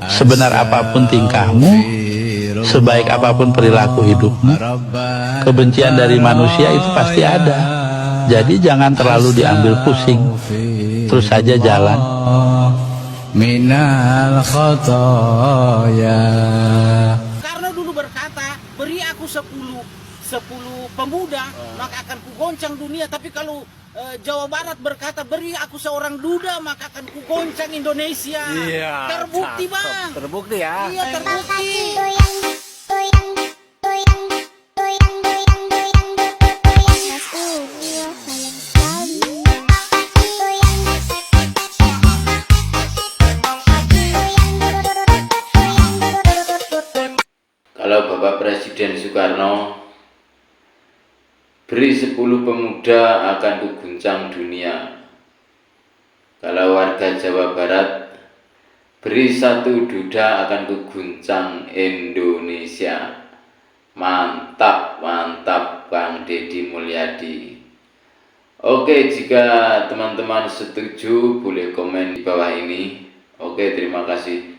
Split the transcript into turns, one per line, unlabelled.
Sebenar apapun tingkahmu, sebaik apapun perilaku hidupmu, kebencian dari manusia itu pasti ada. Jadi jangan terlalu diambil pusing, terus saja jalan.
Minal khotoya.
Karena dulu berkata, beri aku 10 pemuda, maka akan kugoncang dunia. Tapi kalau Jawa Barat berkata, beri aku seorang duda, maka akan kugoncang Indonesia.
Iya,
Terbukti, Bang.
Terbukti ya.
Iya, terbukti.
Kalau Bapak Presiden Soekarno beri 10 pemuda akan kuguncang dunia. Kalau warga Jawa Barat beri 1 duda akan kuguncang Indonesia. Mantap, mantap Bang Deddy Mulyadi. Oke, jika teman-teman setuju boleh komen di bawah ini. Oke, terima kasih.